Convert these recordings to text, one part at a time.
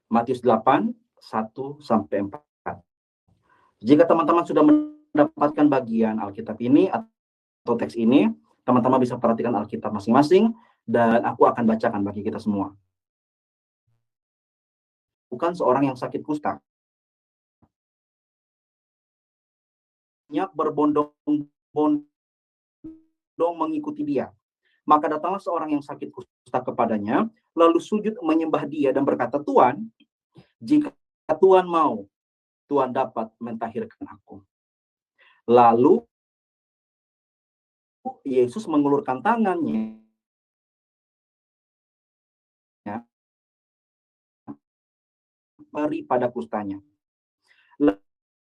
Matius 8, 1-4. Jika teman-teman sudah mendapatkan bagian Alkitab ini atau teks ini, teman-teman bisa perhatikan Alkitab masing-masing, dan aku akan bacakan bagi kita semua. Bukan seorang yang sakit kusta. Banyak berbondong-bondong mengikuti dia. Maka datanglah seorang yang sakit kusta kepadanya, lalu sujud menyembah dia dan berkata, Tuhan, jika Tuhan mau, Tuhan dapat mentahirkan aku. Lalu Yesus mengulurkan tangannya, beri pada kustanya.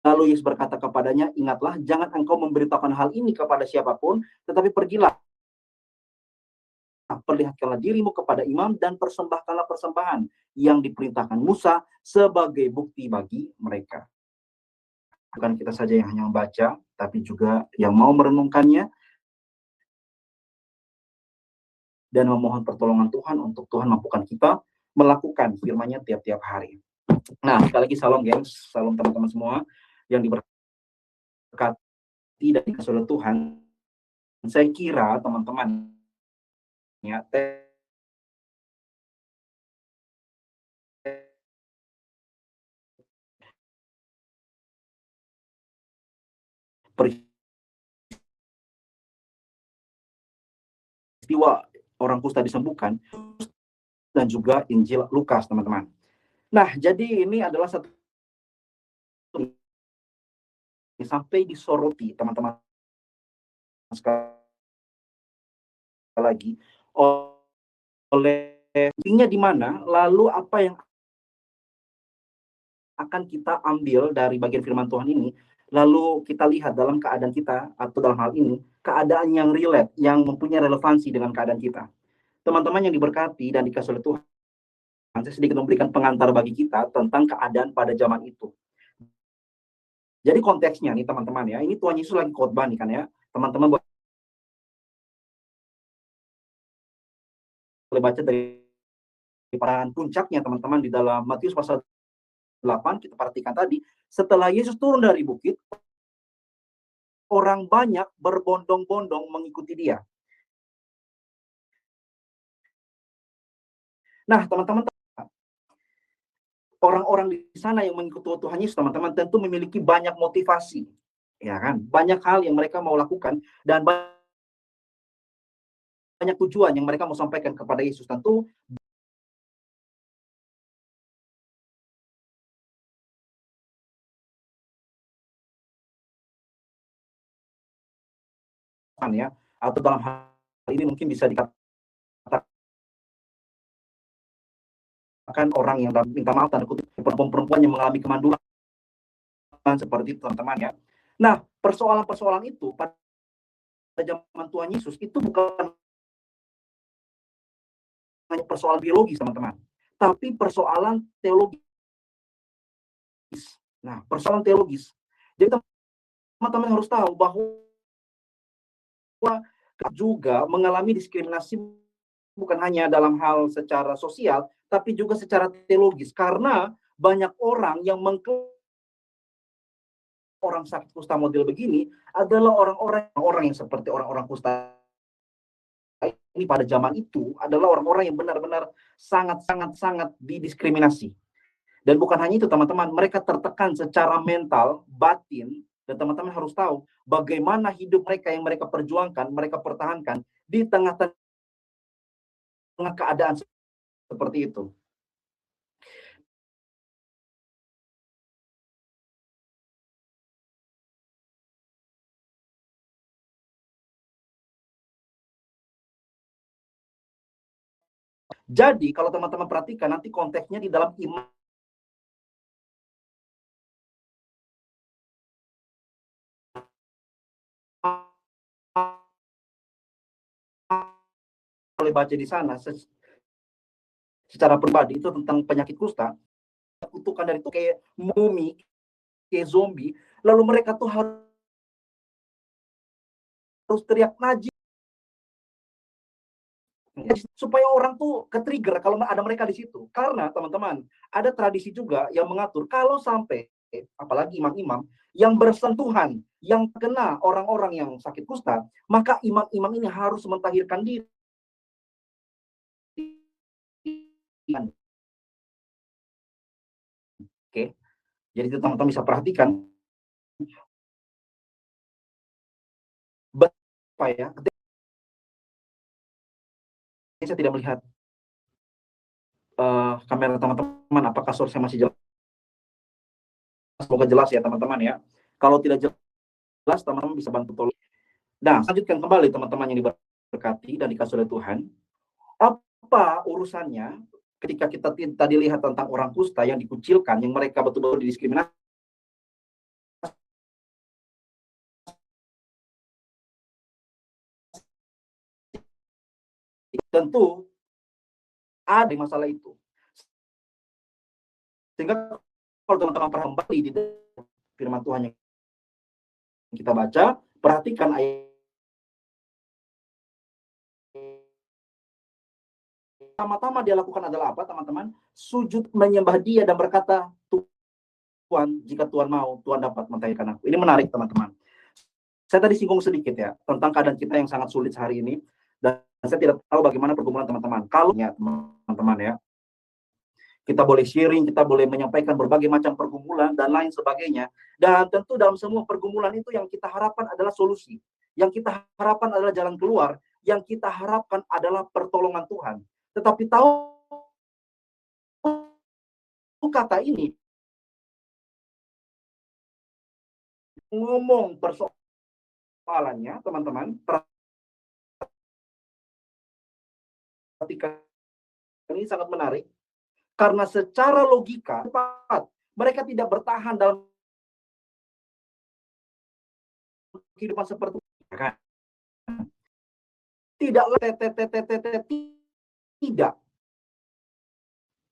Lalu Yesus berkata kepadanya, ingatlah, jangan engkau memberitakan hal ini kepada siapapun, tetapi pergilah, perlihatkanlah dirimu kepada imam dan persembahkanlah persembahan yang diperintahkan Musa sebagai bukti bagi mereka. Bukan kita saja yang hanya membaca, tapi juga yang mau merenungkannya dan memohon pertolongan Tuhan untuk Tuhan mampukan kita melakukan firman-Nya tiap-tiap hari. Nah, sekali lagi salam gengs, salam teman-teman semua yang diberkati dan dikasihi oleh Tuhan. Saya kira teman-teman ya peristiwa orang kusta disembuhkan dan juga Injil Lukas, teman-teman. Nah, jadi ini adalah satu sampai disoroti, teman-teman, sekali lagi oleh intinya di mana, lalu apa yang akan kita ambil dari bagian firman Tuhan ini, lalu kita lihat dalam keadaan kita, atau dalam hal ini, keadaan yang relate, yang mempunyai relevansi dengan keadaan kita. Teman-teman yang diberkati dan dikasihi oleh Tuhan, saya sedikit memberikan pengantar bagi kita tentang keadaan pada zaman itu. Jadi konteksnya nih teman-teman ya, ini Tuhan Yesus lagi khotbah nih kan ya, teman-teman boleh baca dari puncaknya teman-teman di dalam Matius pasal 8, kita perhatikan tadi, setelah Yesus turun dari bukit, orang banyak berbondong-bondong mengikuti dia. Nah, teman-teman, orang-orang di sana yang mengikuti Tuhan Yesus, teman-teman, tentu memiliki banyak motivasi. Ya kan? Banyak hal yang mereka mau lakukan dan banyak tujuan yang mereka mau sampaikan kepada Yesus. Tentu ya, atau dalam hal ini mungkin bisa dikatakan orang yang minta maaf tanda kutip, perempuan yang mengalami kemandulan seperti itu, teman-teman ya. Nah, persoalan-persoalan itu pada zaman Tuhan Yesus itu bukan hanya persoalan biologis, teman-teman, tapi persoalan teologis. Nah, persoalan teologis. Jadi teman-teman harus tahu bahwa juga mengalami diskriminasi bukan hanya dalam hal secara sosial, tapi juga secara teologis. Karena banyak orang yang mengklaim orang sakit kusta model begini adalah orang-orang yang seperti orang-orang kusta ini pada zaman itu adalah orang-orang yang benar-benar sangat-sangat didiskriminasi. Dan bukan hanya itu, teman-teman, mereka tertekan secara mental, batin, dan teman-teman harus tahu bagaimana hidup mereka yang mereka perjuangkan, mereka pertahankan di tengah-tengah keadaan seperti itu. Jadi, kalau teman-teman perhatikan, nanti konteksnya di dalam iman boleh baca di sana secara pribadi itu tentang penyakit kusta, kutukan dari itu kayak mumi, kayak zombie, lalu mereka tuh harus teriak najis. Supaya orang tuh ke-trigger kalau ada mereka di situ. Karena teman-teman, ada tradisi juga yang mengatur kalau sampai apalagi imam-imam yang bersentuhan, yang kena orang-orang yang sakit kusta, maka imam-imam ini harus mentahirkan diri. Oke, jadi itu teman-teman bisa perhatikan apa ya. Saya tidak melihat kamera teman-teman, apakah source-nya masih jelas? Semoga jelas ya teman-teman ya. Kalau tidak jelas, teman-teman bisa bantu tolong. Nah, lanjutkan kembali teman-teman yang diberkati dan dikasih oleh Tuhan. Apa urusannya ketika kita tadi lihat tentang orang kusta yang dikucilkan, yang mereka betul-betul didiskriminasi? Tentu ada masalah itu. Sehingga kalau teman-teman pernah kembali di firman Tuhan yang kita baca, perhatikan ayat pertama-tama dia lakukan adalah apa, teman-teman? Sujud menyembah dia dan berkata, Tuhan, jika Tuhan mau, Tuhan dapat mentahirkan aku. Ini menarik, teman-teman. Saya tadi singgung sedikit ya, tentang keadaan kita yang sangat sulit hari ini. Dan saya tidak tahu bagaimana pergumulan teman-teman. Kalau ya, teman-teman ya, kita boleh sharing, kita boleh menyampaikan berbagai macam pergumulan dan lain sebagainya. Dan tentu dalam semua pergumulan itu yang kita harapkan adalah solusi. Yang kita harapkan adalah jalan keluar. Yang kita harapkan adalah pertolongan Tuhan. Tetapi tahu kata ini ngomong persoalannya, teman-teman, perhatikan, ini sangat menarik karena secara logika mereka tidak bertahan dalam kehidupan seperti itu, kan? Tidak tidak,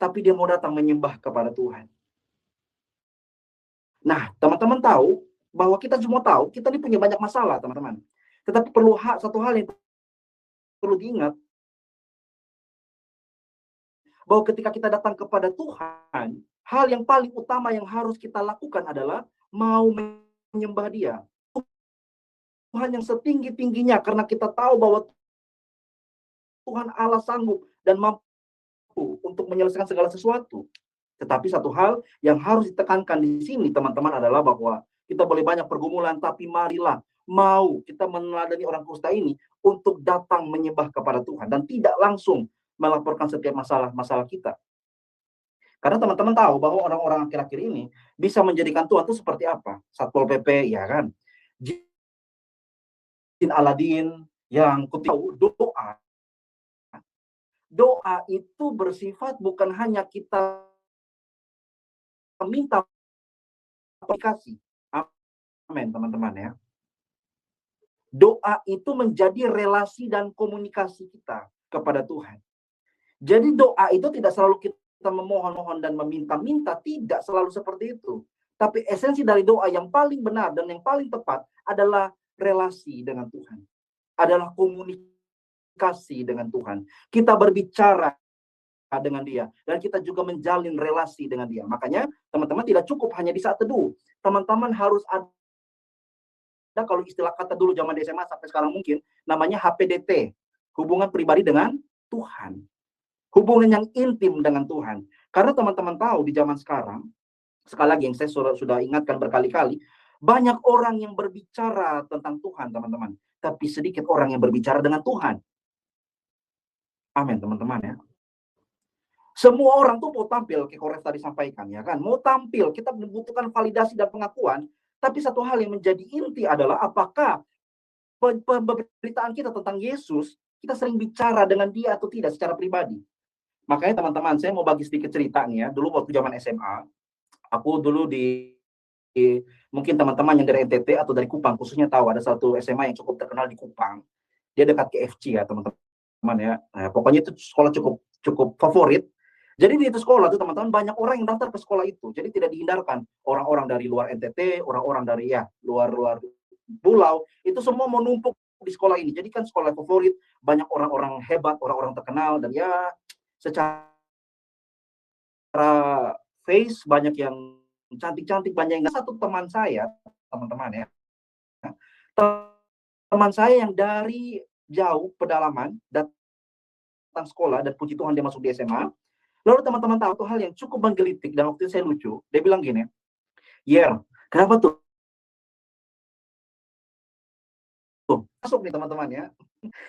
tapi dia mau datang menyembah kepada Tuhan. Nah, teman-teman tahu bahwa kita semua tahu kita ini punya banyak masalah, teman-teman. Tetapi perlu satu hal yang perlu diingat, bahwa ketika kita datang kepada Tuhan, hal yang paling utama yang harus kita lakukan adalah mau menyembah Dia. Tuhan yang setinggi-tingginya, karena kita tahu bahwa Tuhan Allah sanggup dan mampu untuk menyelesaikan segala sesuatu. Tetapi satu hal yang harus ditekankan di sini, teman-teman, adalah bahwa kita boleh banyak pergumulan, tapi marilah mau kita meneladani orang kusta ini untuk datang menyembah kepada Tuhan dan tidak langsung melaporkan setiap masalah-masalah kita. Karena teman-teman tahu bahwa orang-orang akhir-akhir ini bisa menjadikan Tuhan itu seperti apa? Satpol PP, ya kan? Jin Aladin yang tahu doa. Doa itu bersifat bukan hanya kita minta aplikasi. Amin, teman-teman ya. Doa itu menjadi relasi dan komunikasi kita kepada Tuhan. Jadi doa itu tidak selalu kita memohon-mohon dan meminta-minta, tidak selalu seperti itu. Tapi esensi dari doa yang paling benar dan yang paling tepat adalah relasi dengan Tuhan. Adalah komunikasi dengan Tuhan. Kita berbicara dengan Dia. Dan kita juga menjalin relasi dengan Dia. Makanya teman-teman tidak cukup hanya di saat teduh. Teman-teman harus ada, kalau istilah kata dulu zaman SMA sampai sekarang mungkin, namanya HPDT. Hubungan pribadi dengan Tuhan. Hubungan yang intim dengan Tuhan. Karena teman-teman tahu di zaman sekarang, sekali lagi yang saya sudah ingatkan berkali-kali, banyak orang yang berbicara tentang Tuhan, teman-teman. Tapi sedikit orang yang berbicara dengan Tuhan. Amin, teman-teman ya. Semua orang tuh mau tampil, kayak Koref tadi sampaikan, ya kan? Mau tampil, kita membutuhkan validasi dan pengakuan. Tapi satu hal yang menjadi inti adalah apakah pemberitaan kita tentang Yesus, kita sering bicara dengan Dia atau tidak secara pribadi. Makanya teman-teman, saya mau bagi sedikit cerita nih ya. Dulu waktu zaman SMA, aku dulu mungkin teman-teman yang dari NTT atau dari Kupang khususnya tahu ada satu SMA yang cukup terkenal di Kupang. Dia dekat KFC ya, teman-teman ya. Nah, pokoknya itu sekolah cukup favorit. Jadi di itu sekolah tuh teman-teman banyak orang yang daftar ke sekolah itu. Jadi tidak dihindarkan orang-orang dari luar NTT, orang-orang dari ya luar pulau, itu semua mau numpuk di sekolah ini. Jadi kan sekolah favorit, banyak orang-orang hebat, orang-orang terkenal, dan ya secara face banyak yang cantik-cantik, banyak yang satu teman saya, teman-teman ya. Teman saya yang dari jauh pedalaman datang sekolah, dan puji Tuhan dia masuk di SMA. Lalu teman-teman tahu tuh hal yang cukup menggelitik, dan waktu itu saya lucu. Dia bilang gini, "Yer, kenapa tuh masuk nih teman-teman ya?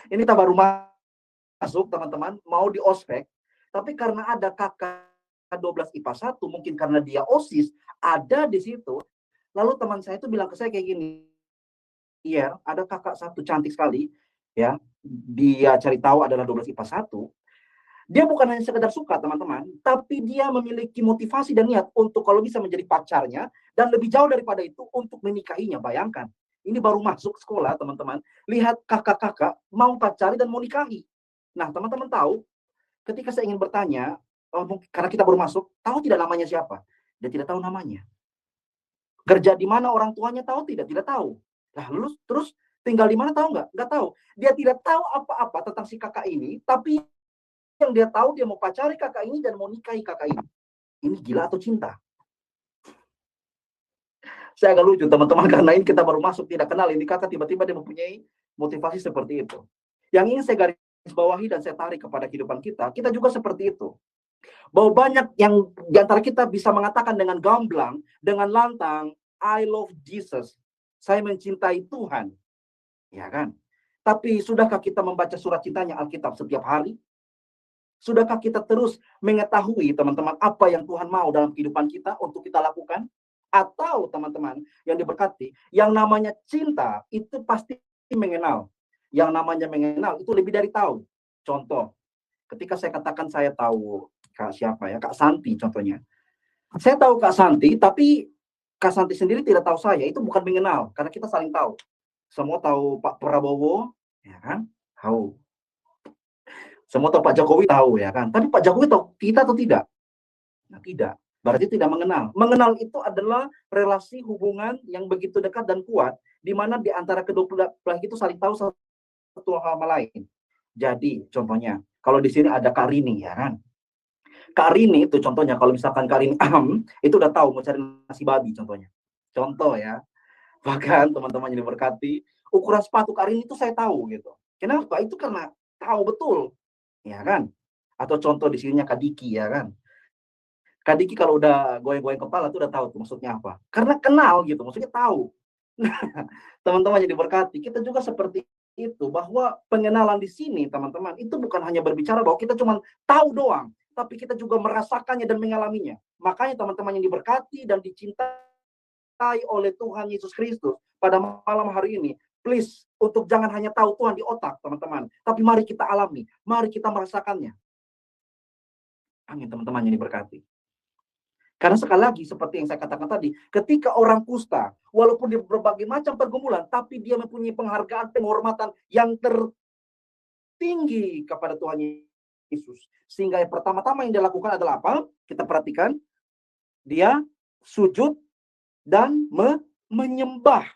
Ini kita baru masuk teman-teman, mau di ospek, tapi karena ada kakak 12 IPA 1, mungkin karena dia OSIS, ada di situ. Lalu teman saya itu bilang ke saya kayak gini, iya, ada kakak satu cantik sekali, ya, dia cari tahu adalah 12 IPA 1. Dia bukan hanya sekedar suka teman-teman, tapi dia memiliki motivasi dan niat untuk kalau bisa menjadi pacarnya, dan lebih jauh daripada itu untuk menikahinya. Bayangkan, ini baru masuk sekolah teman-teman, lihat kakak-kakak mau pacari dan mau nikahi. Nah teman-teman tahu, ketika saya ingin bertanya, karena kita baru masuk, tahu tidak namanya siapa? Dia tidak tahu namanya. Kerja di mana orang tuanya tahu tidak? Tidak tahu. Nah, lulus terus tinggal di mana tahu nggak? Nggak tahu. Dia tidak tahu apa-apa tentang si kakak ini, tapi yang dia tahu dia mau pacari kakak ini dan mau nikahi kakak ini. Ini gila atau cinta? Saya agak lucu teman-teman, karena ini kita baru masuk, tidak kenal ini kakak, tiba-tiba dia mempunyai motivasi seperti itu. Yang ingin saya garis bawahi dan saya tarik kepada kehidupan kita, kita juga seperti itu. Bahwa banyak yang di antara kita bisa mengatakan dengan gamblang, dengan lantang, I love Jesus. Saya mencintai Tuhan. Ya kan? Tapi sudahkah kita membaca surat cintanya Alkitab setiap hari? Sudahkah kita terus mengetahui teman-teman apa yang Tuhan mau dalam kehidupan kita untuk kita lakukan? Atau teman-teman yang diberkati, yang namanya cinta itu pasti mengenal. Yang namanya mengenal itu lebih dari tahu. Contoh, ketika saya katakan saya tahu Kak siapa ya, Kak Santi contohnya. Saya tahu Kak Santi, tapi Kak Santi sendiri tidak tahu saya. Itu bukan mengenal, karena kita saling tahu. Semua tahu Pak Prabowo, ya kan? Tahu. Semua tahu Pak Jokowi, tahu ya kan? Tapi Pak Jokowi tahu kita atau tidak? Nah, tidak. Berarti tidak mengenal. Mengenal itu adalah relasi hubungan yang begitu dekat dan kuat, di mana di antara kedua belah itu saling tahu satu sama lain. Jadi, contohnya, kalau di sini ada Karini, ya kan? Karini itu contohnya, kalau misalkan Karini itu udah tahu mau cari nasi babi contohnya. Contoh ya. Bahkan teman-teman yang diberkati, ukuran sepatu Karini itu saya tahu gitu. Kenapa? Itu karena tahu betul. Ya kan? Atau contoh di sininya Kadiki, ya kan? Kadiki kalau udah goyang-goyang kepala tuh udah tahu tuh maksudnya apa. Karena kenal gitu, maksudnya tahu. Teman-teman yang diberkati, kita juga seperti itu, bahwa pengenalan di sini teman-teman itu bukan hanya berbicara bahwa kita cuma tahu doang, tapi kita juga merasakannya dan mengalaminya. Makanya teman-teman yang diberkati dan dicintai oleh Tuhan Yesus Kristus pada malam hari ini, please untuk jangan hanya tahu Tuhan di otak teman-teman, tapi mari kita alami, mari kita merasakannya. Amin teman-teman yang diberkati. Karena sekali lagi seperti yang saya katakan tadi, ketika orang kusta, walaupun di berbagai macam pergumulan, tapi dia mempunyai penghargaan, penghormatan yang tertinggi kepada Tuhan Yesus. Sehingga yang pertama-tama yang dia lakukan adalah apa? Kita perhatikan, dia sujud dan menyembah.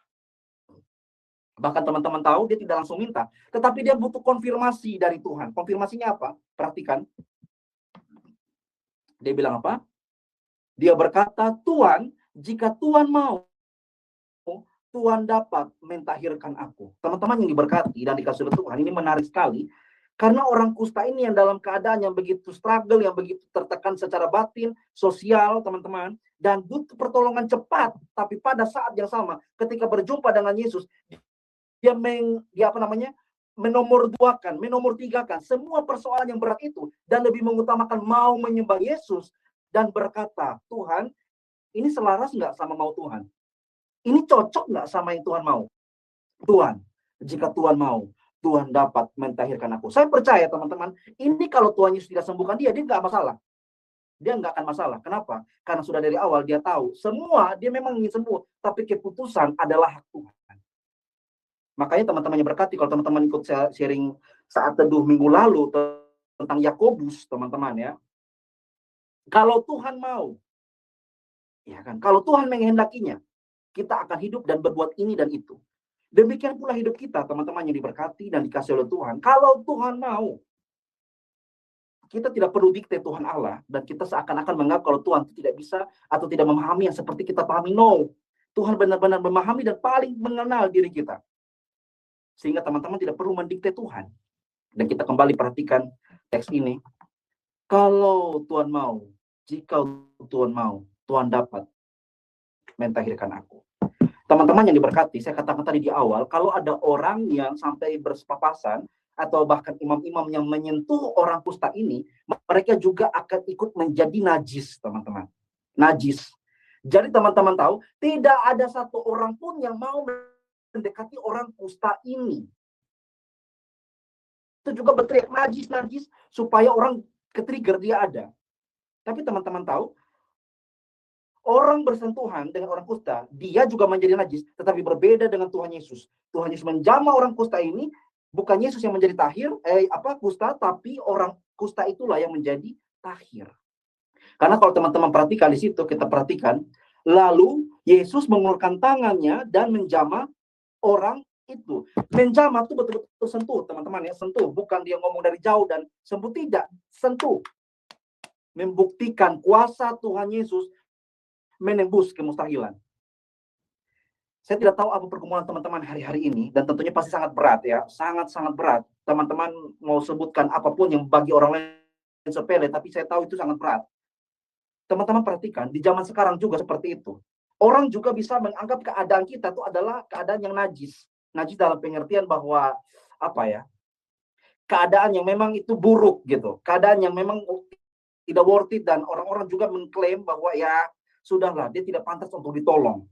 Bahkan teman-teman tahu, dia tidak langsung minta, tetapi dia butuh konfirmasi dari Tuhan. Konfirmasinya apa? Perhatikan. Dia bilang apa? Dia berkata, Tuhan, jika Tuhan mau, Tuhan dapat mentahirkan aku. Teman-teman yang diberkati dan dikasih oleh Tuhan, ini menarik sekali. Karena orang kusta ini yang dalam keadaan yang begitu struggle, yang begitu tertekan secara batin, sosial, teman-teman, dan butuh pertolongan cepat. Tapi pada saat yang sama, ketika berjumpa dengan Yesus, dia menomor tigakan semua persoalan yang berat itu, dan lebih mengutamakan mau menyembah Yesus, dan berkata, Tuhan, ini selaras nggak sama mau Tuhan? Ini cocok nggak sama yang Tuhan mau? Tuhan, jika Tuhan mau, Tuhan dapat mentahirkan aku. Saya percaya teman-teman, ini kalau Tuhan Yesus tidak sembuhkan dia nggak masalah. Dia nggak akan masalah. Kenapa? Karena sudah dari awal dia tahu, semua dia memang ingin sembuh, tapi keputusan adalah hak Tuhan. Makanya teman-teman yang berkati, kalau teman-teman ikut sharing saat teduh minggu lalu tentang Yakobus, teman-teman ya, kalau Tuhan mau, ya kan, kalau Tuhan menghendakinya, kita akan hidup dan berbuat ini dan itu. Demikian pula hidup kita, teman-teman yang diberkati dan dikasih oleh Tuhan. Kalau Tuhan mau, kita tidak perlu dikte Tuhan Allah, dan kita seakan-akan menganggap kalau Tuhan tidak bisa atau tidak memahami yang seperti kita pahami. No, Tuhan benar-benar memahami dan paling mengenal diri kita. Sehingga teman-teman tidak perlu mendikte Tuhan. Dan kita kembali perhatikan teks ini. Kalau Tuhan mau, jika Tuhan mau, Tuhan dapat mentahirkan aku. Teman-teman yang diberkati, saya katakan tadi di awal, kalau ada orang yang sampai bersepapasan, atau bahkan imam-imam yang menyentuh orang kusta ini, mereka juga akan ikut menjadi najis, teman-teman. Najis. Jadi teman-teman tahu, tidak ada satu orang pun yang mau mendekati orang kusta ini. Itu juga berteriak najis, supaya orang ke-trigger dia ada. Tapi teman-teman tahu, orang bersentuhan dengan orang kusta, dia juga menjadi najis, tetapi berbeda dengan Tuhan Yesus. Tuhan Yesus menjamah orang kusta ini, bukan Yesus yang menjadi tahir, kusta, tapi orang kusta itulah yang menjadi tahir. Karena kalau teman-teman perhatikan di situ, kita perhatikan, lalu Yesus mengulurkan tangannya dan menjamah orang itu. Menjamah itu betul-betul sentuh, teman-teman ya, sentuh. Bukan dia ngomong dari jauh dan sembuh, tidak, sentuh. Membuktikan kuasa Tuhan Yesus menembus kemustahilan. Saya tidak tahu apa pergumulan teman-teman hari-hari ini, dan tentunya pasti sangat berat ya, sangat-sangat berat. Teman-teman mau sebutkan apapun yang bagi orang lain sepele, tapi saya tahu itu sangat berat. Teman-teman perhatikan, di zaman sekarang juga seperti itu. Orang juga bisa menganggap keadaan kita itu adalah keadaan yang najis. Najis dalam pengertian bahwa, apa ya, keadaan yang memang itu buruk gitu. Keadaan yang memang tidak worth it, dan orang-orang juga mengklaim bahwa ya, sudahlah, dia tidak pantas untuk ditolong.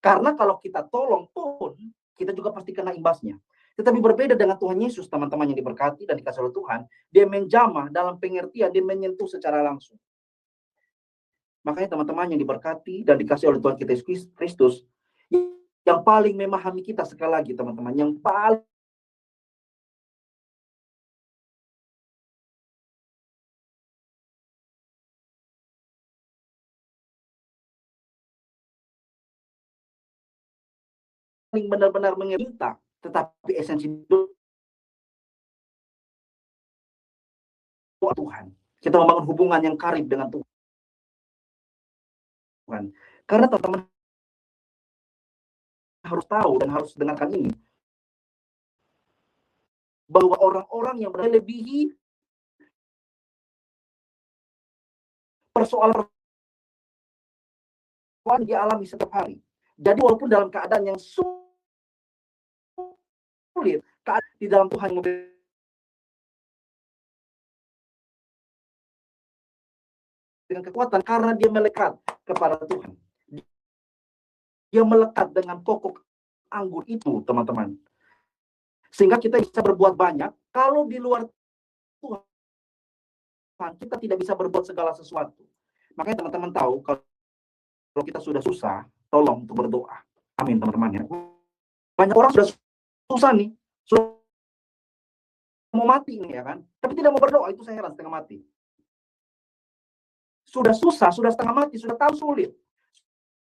Karena kalau kita tolong pun, kita juga pasti kena imbasnya. Tetapi berbeda dengan Tuhan Yesus, teman-teman yang diberkati dan dikasih oleh Tuhan, dia menjamah dalam pengertian, dia menyentuh secara langsung. Makanya teman-teman yang diberkati dan dikasih oleh Tuhan kita Yesus Kristus, yang paling memahami kita, sekali lagi teman-teman, yang paling benar-benar menginta, tetapi esensi Tuhan. Kita membangun hubungan yang karib dengan Tuhan. Karena teman-teman harus tahu dan harus dengarkan ini, bahwa orang-orang yang melebihi persoalan dia alami setiap hari. Jadi walaupun dalam keadaan yang sulit, di dalam Tuhan dengan kekuatan, karena dia melekat kepada Tuhan. Dia melekat dengan pokok anggur itu, teman-teman. Sehingga kita bisa berbuat banyak. Kalau di luar Tuhan, kita tidak bisa berbuat segala sesuatu. Makanya teman-teman tahu, kalau kita sudah susah, tolong untuk berdoa. Amin, teman-teman ya. Banyak orang sudah susah nih, sudah mau mati nih ya kan, tapi tidak mau berdoa. Itu saya heran, setengah mati. Sudah susah, sudah setengah mati, sudah tahu sulit,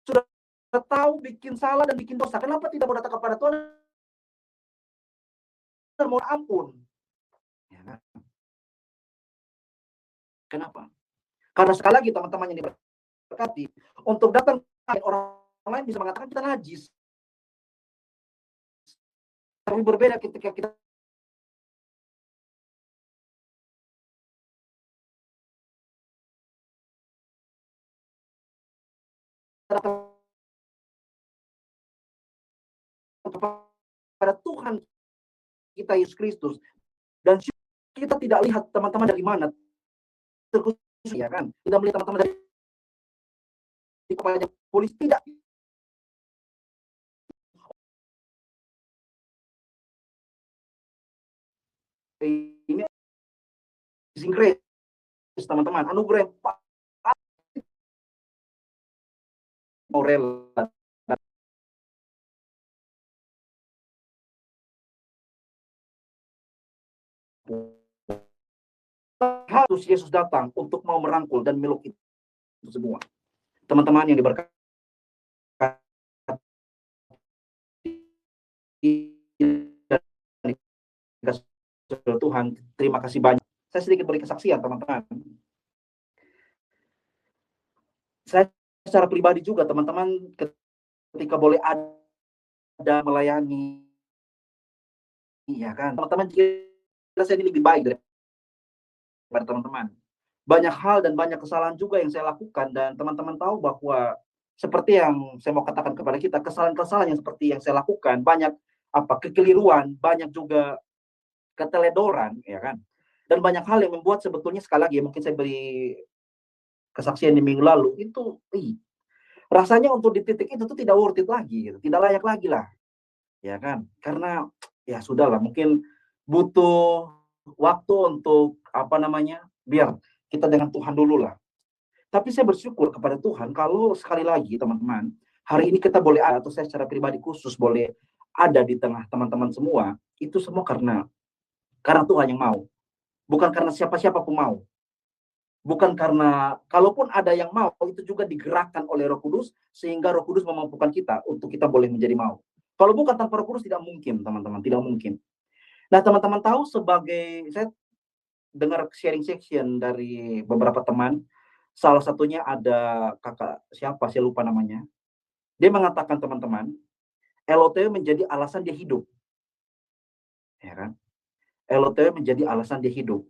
sudah tahu bikin salah dan bikin dosa, kenapa tidak mau datang kepada Tuhan dan mohon ampun? Ya kan? Kenapa? Karena sekali lagi teman-teman yang diberkati, untuk datang orang lain bisa mengatakan kita najis. Tapi berbeda ketika kita datang kepada Tuhan kita Yesus Kristus, dan kita tidak lihat teman-teman dari mana, terkhusus ya kan, tidak melihat teman-teman dari kepala polisi, tidak. Ini amazing grace, teman-teman, anugerah yang mau rela harus Yesus datang untuk mau merangkul dan meluk itu semua. Teman-teman yang diberkati Tuhan, terima kasih banyak. Saya sedikit beri kesaksian, teman-teman. Saya secara pribadi juga, teman-teman, ketika boleh ada melayani, ya kan, teman-teman, saya ini lebih baik daripada teman-teman. Banyak hal dan banyak kesalahan juga yang saya lakukan, dan teman-teman tahu bahwa seperti yang saya mau katakan kepada kita, kesalahan-kesalahan yang seperti yang saya lakukan, banyak kekeliruan, banyak juga keteledoran, ya kan, dan banyak hal yang membuat sebetulnya, sekali lagi, mungkin saya beri kesaksian di minggu lalu, itu rasanya untuk di titik itu tuh tidak worth it lagi, gitu. Tidak layak lagi lah, ya kan, karena ya sudahlah, mungkin butuh waktu untuk biar kita dengan Tuhan dulu lah. Tapi saya bersyukur kepada Tuhan kalau sekali lagi, teman-teman, hari ini kita boleh ada, atau saya secara pribadi khusus boleh ada di tengah teman-teman semua, itu semua karena Tuhan yang mau. Bukan karena siapa-siapa pun mau. Bukan karena, kalaupun ada yang mau, itu juga digerakkan oleh Roh Kudus, sehingga Roh Kudus memampukan kita untuk kita boleh menjadi mau. Kalau bukan tanpa Roh Kudus, tidak mungkin, teman-teman, tidak mungkin. Nah, teman-teman tahu, saya dengar sharing section dari beberapa teman, salah satunya ada kakak, siapa, saya lupa namanya. Dia mengatakan, teman-teman, LOTW menjadi alasan dia hidup. Ya kan? LOTW menjadi alasan dia hidup.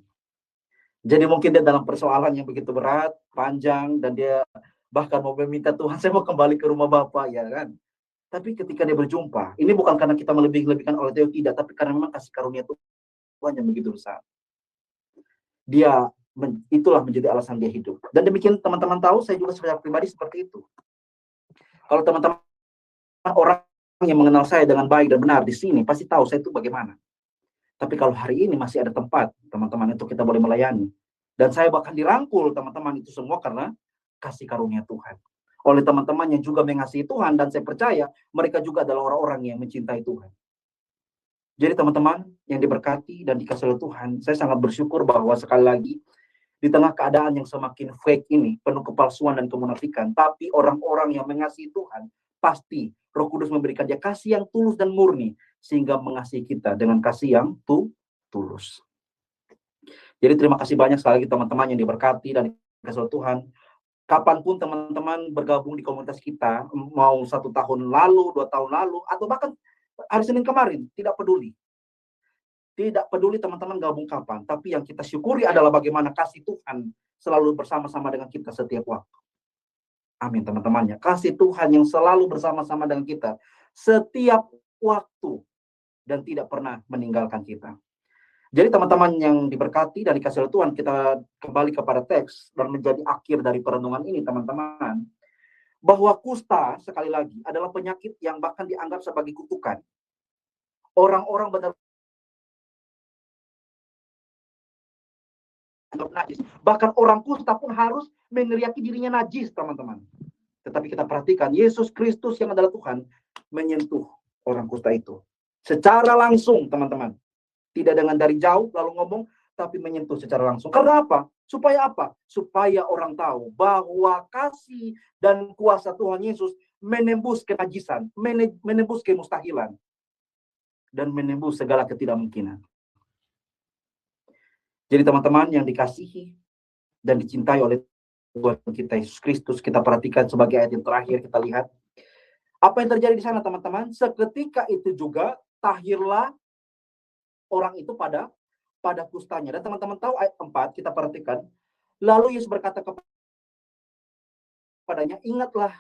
Jadi mungkin dia dalam persoalan yang begitu berat, panjang, dan dia bahkan mau meminta, Tuhan, saya mau kembali ke rumah Bapak, ya kan. Tapi ketika dia berjumpa, ini bukan karena kita melebih-lebihkan LOTW, tidak, tapi karena memang kasih karunia Tuhan yang begitu besar. Itulah menjadi alasan dia hidup. Dan demikian, teman-teman tahu, saya juga secara pribadi seperti itu. Kalau teman-teman orang yang mengenal saya dengan baik dan benar di sini, pasti tahu saya itu bagaimana. Tapi kalau hari ini masih ada tempat, teman-teman, itu kita boleh melayani. Dan saya bahkan dirangkul, teman-teman, itu semua karena kasih karunia Tuhan. Oleh teman-teman yang juga mengasihi Tuhan, dan saya percaya mereka juga adalah orang-orang yang mencintai Tuhan. Jadi teman-teman yang diberkati dan dikasihi oleh Tuhan, saya sangat bersyukur bahwa sekali lagi, di tengah keadaan yang semakin fake ini, penuh kepalsuan dan kemunafikan, tapi orang-orang yang mengasihi Tuhan, pasti Roh Kudus memberikan dia kasih yang tulus dan murni, sehingga mengasihi kita dengan kasih yang tulus. Jadi terima kasih banyak sekali lagi teman-teman yang diberkati dan dikasihi oleh Tuhan. Kapanpun teman-teman bergabung di komunitas kita, mau 1 tahun lalu, 2 tahun lalu, atau bahkan hari Senin kemarin, tidak peduli. Tidak peduli teman-teman gabung kapan, tapi yang kita syukuri adalah bagaimana kasih Tuhan selalu bersama-sama dengan kita setiap waktu. Amin, teman-temannya. Kasih Tuhan yang selalu bersama-sama dengan kita setiap waktu dan tidak pernah meninggalkan kita. Jadi teman-teman yang diberkati dan dikasihi oleh Tuhan, kita kembali kepada teks dan menjadi akhir dari perenungan ini, teman-teman. Bahwa kusta, sekali lagi, adalah penyakit yang bahkan dianggap sebagai kutukan. Orang-orang benar najis. Bahkan orang kusta pun harus meneriaki dirinya najis, teman-teman. Tetapi kita perhatikan, Yesus Kristus yang adalah Tuhan menyentuh orang kusta itu secara langsung, teman-teman. Tidak dengan dari jauh lalu ngomong, tapi menyentuh secara langsung. Karena apa? Supaya apa? Supaya orang tahu bahwa kasih dan kuasa Tuhan Yesus menembus kenajisan, menembus kemustahilan, dan menembus segala ketidakmungkinan. Jadi teman-teman yang dikasihi dan dicintai oleh Tuhan kita Yesus Kristus, kita perhatikan sebagai ayat yang terakhir, kita lihat apa yang terjadi di sana, teman-teman. Seketika itu juga tahirlah orang itu pada kustanya. Dan teman-teman tahu ayat 4, kita perhatikan. Lalu Yesus berkata kepadanya, ingatlah,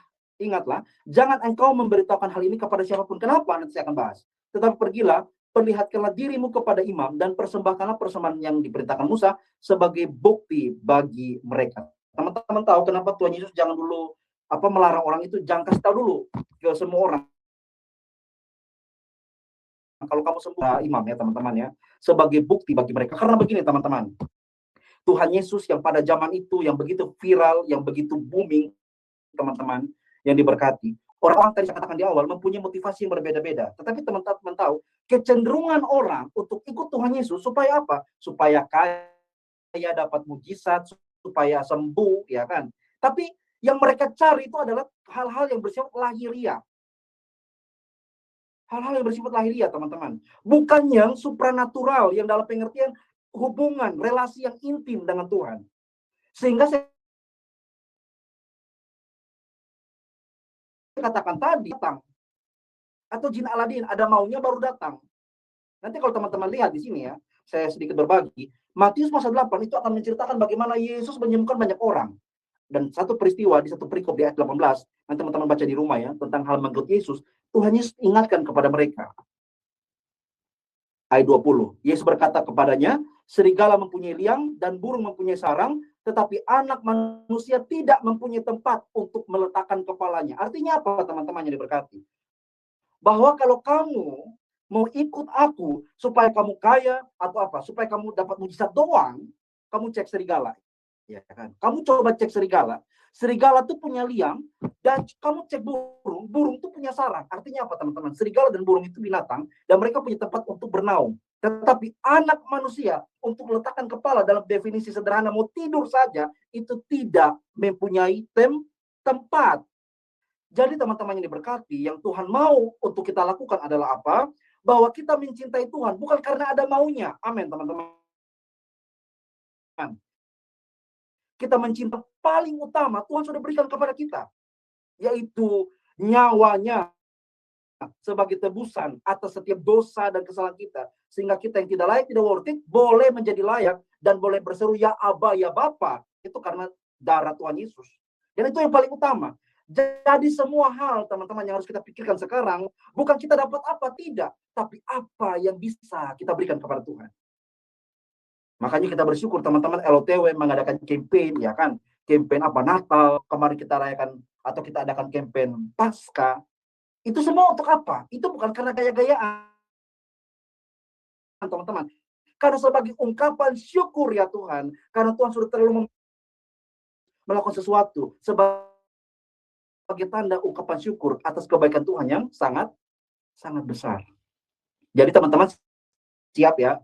jangan engkau memberitahukan hal ini kepada siapapun. Kenapa? Nanti saya akan bahas. Tetapi pergilah, perlihatkanlah dirimu kepada imam, dan persembahkanlah persembahan yang diperintahkan Musa sebagai bukti bagi mereka. Teman-teman tahu kenapa Tuhan Yesus jangan dulu melarang orang itu, jangan kasih tahu dulu ke semua orang. Kalau kamu semua imam, ya teman-teman, ya, sebagai bukti bagi mereka. Karena begini, teman-teman, Tuhan Yesus yang pada zaman itu yang begitu viral, yang begitu booming, teman-teman yang diberkati, orang-orang tadi saya katakan di awal mempunyai motivasi yang berbeda-beda. Tetapi teman-teman tahu, kecenderungan orang untuk ikut Tuhan Yesus supaya apa? Supaya kaya, dapat mujizat, supaya sembuh, ya kan? Tapi yang mereka cari itu adalah hal-hal yang bersifat lahiriah. Hal-hal yang bersifat lahiriah, teman-teman. Bukan yang supranatural, yang dalam pengertian hubungan, relasi yang intim dengan Tuhan. Sehingga saya katakan tadi, datang. Atau jin Aladin, ada maunya baru datang. Nanti kalau teman-teman lihat di sini ya, saya sedikit berbagi. Matius pasal 8 itu akan menceritakan bagaimana Yesus menyembuhkan banyak orang. Dan satu peristiwa di satu perikop di ayat 18, nanti teman-teman baca di rumah ya, tentang hal mengikut Yesus, Tuhan Yesus ingatkan kepada mereka. Ayat 20, Yesus berkata kepadanya, serigala mempunyai liang dan burung mempunyai sarang, tetapi anak manusia tidak mempunyai tempat untuk meletakkan kepalanya. Artinya apa teman-teman yang diberkati? Bahwa kalau kamu mau ikut aku supaya kamu kaya atau apa, supaya kamu dapat mujizat doang, kamu cek serigala. Ya kan? Kamu coba cek serigala. Serigala tuh punya liang, dan kamu cek burung, burung tuh punya sarang. Artinya apa teman-teman? Serigala dan burung itu binatang, dan mereka punya tempat untuk bernaung. Tetapi anak manusia untuk meletakkan kepala dalam definisi sederhana mau tidur saja, itu tidak mempunyai tempat. Jadi teman-teman yang diberkati, yang Tuhan mau untuk kita lakukan adalah apa? Bahwa kita mencintai Tuhan, bukan karena ada maunya. Amin teman-teman. Kita mencintai paling utama Tuhan sudah berikan kepada kita, yaitu nyawanya sebagai tebusan atas setiap dosa dan kesalahan kita, sehingga kita yang tidak layak, tidak worth it, boleh menjadi layak dan boleh berseru ya Aba, ya Bapa. Itu karena darah Tuhan Yesus. Dan itu yang paling utama. Jadi semua hal teman-teman yang harus kita pikirkan sekarang, bukan kita dapat apa, tidak, tapi apa yang bisa kita berikan kepada Tuhan. Makanya kita bersyukur teman-teman LOTW mengadakan campaign, ya kan? Campaign apa, Natal, kemarin kita rayakan atau kita adakan campaign Pasca. Itu semua untuk apa? Itu bukan karena gaya-gayaan, teman-teman. Karena sebagai ungkapan syukur ya Tuhan, karena Tuhan sudah terlalu melakukan sesuatu sebagai tanda ungkapan syukur atas kebaikan Tuhan yang sangat sangat besar. Jadi teman-teman siap ya.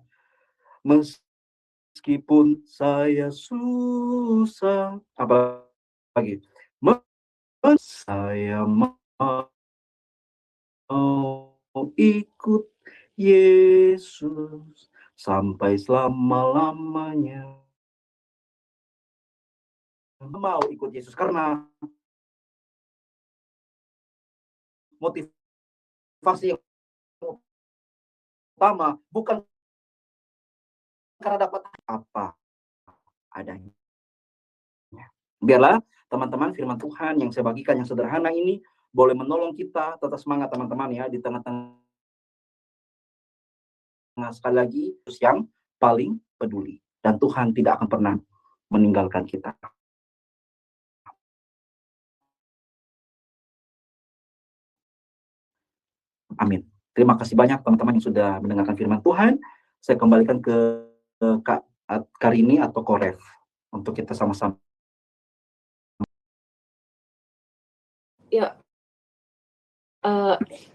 Meskipun saya susah, apa lagi? Saya mau ikut Yesus sampai selama-lamanya. Mau ikut Yesus karena motivasi yang utama bukan karena dapat apa adanya. Biarlah teman-teman firman Tuhan yang saya bagikan yang sederhana ini boleh menolong kita tetap semangat teman-teman ya di tengah-tengah sekali lagi yang paling peduli, dan Tuhan tidak akan pernah meninggalkan kita. Amin. Terima kasih banyak teman-teman yang sudah mendengarkan firman Tuhan. Saya kembalikan ke Kak Karini atau Koref untuk kita sama-sama. Ya,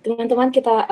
teman-teman kita